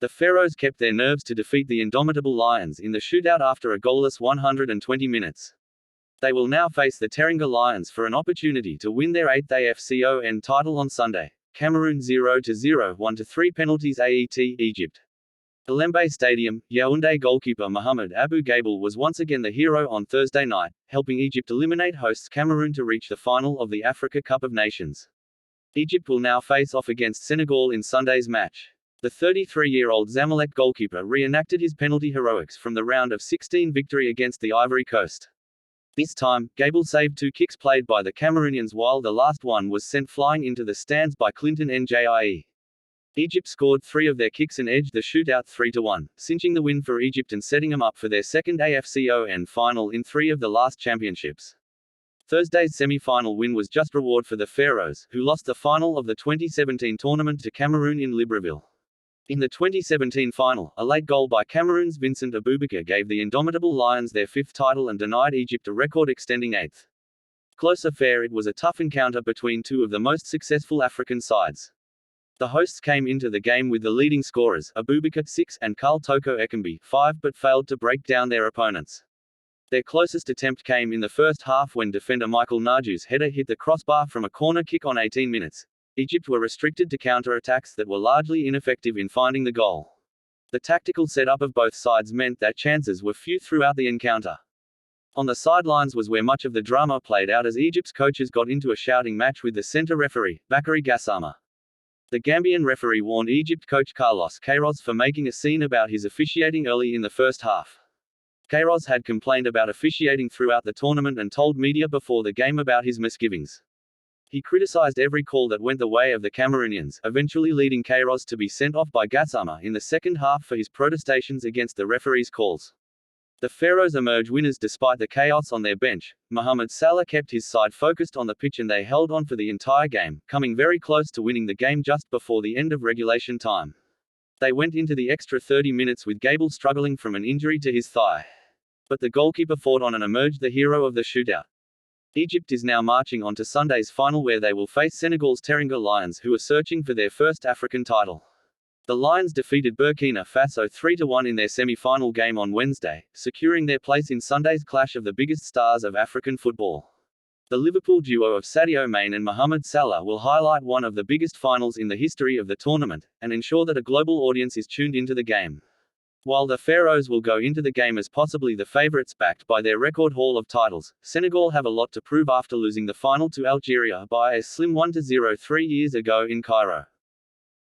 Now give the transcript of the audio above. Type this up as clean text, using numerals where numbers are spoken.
The Pharaohs kept their nerves to defeat the Indomitable Lions in the shootout after a goalless 120 minutes. They will now face the Teranga Lions for an opportunity to win their 8th AFCON title on Sunday. Cameroon 0-0 won to 3 penalties AET, Egypt. Olembe Stadium, Yaounde goalkeeper Mohamed Abu Gabel was once again the hero on Thursday night, helping Egypt eliminate hosts Cameroon to reach the final of the Africa Cup of Nations. Egypt will now face off against Senegal in Sunday's match. The 33-year-old Zamalek goalkeeper reenacted his penalty heroics from the round of 16 victory against the Ivory Coast. This time, Gabel saved 2 kicks played by the Cameroonians while the last one was sent flying into the stands by Clinton Njie. Egypt scored 3 of their kicks and edged the shootout 3-1, cinching the win for Egypt and setting them up for their second AFCON final in 3 of the last championships. Thursday's semi-final win was just reward for the Pharaohs, who lost the final of the 2017 tournament to Cameroon in Libreville. In the 2017 final, a late goal by Cameroon's Vincent Aboubakar gave the Indomitable Lions their 5th title and denied Egypt a record-extending 8th. Close affair. It was a tough encounter between 2 of the most successful African sides. The hosts came into the game with the leading scorers, Aboubakar 6 and Karl Toko Ekambi 5, but failed to break down their opponents. Their closest attempt came in the first half when defender Michael Naju's header hit the crossbar from a corner kick on 18 minutes. Egypt were restricted to counter-attacks that were largely ineffective in finding the goal. The tactical setup of both sides meant that chances were few throughout the encounter. On the sidelines was where much of the drama played out as Egypt's coaches got into a shouting match with the center referee, Bakary Gassama. The Gambian referee warned Egypt coach Carlos Queiroz for making a scene about his officiating early in the first half. Queiroz had complained about officiating throughout the tournament and told media before the game about his misgivings. He criticized every call that went the way of the Cameroonians, eventually leading Queiroz to be sent off by Gassama in the second half for his protestations against the referee's calls. The Pharaohs emerged winners despite the chaos on their bench. Mohamed Salah kept his side focused on the pitch and they held on for the entire game, coming very close to winning the game just before the end of regulation time. They went into the extra 30 minutes with Gabel struggling from an injury to his thigh. But the goalkeeper fought on and emerged the hero of the shootout. Egypt is now marching on to Sunday's final where they will face Senegal's Teranga Lions, who are searching for their first African title. The Lions defeated Burkina Faso 3-1 in their semi-final game on Wednesday, securing their place in Sunday's clash of the biggest stars of African football. The Liverpool duo of Sadio Mane and Mohamed Salah will highlight one of the biggest finals in the history of the tournament, and ensure that a global audience is tuned into the game. While the Pharaohs will go into the game as possibly the favourites backed by their record haul of titles, Senegal have a lot to prove after losing the final to Algeria by a slim 1-0 3 years ago in Cairo.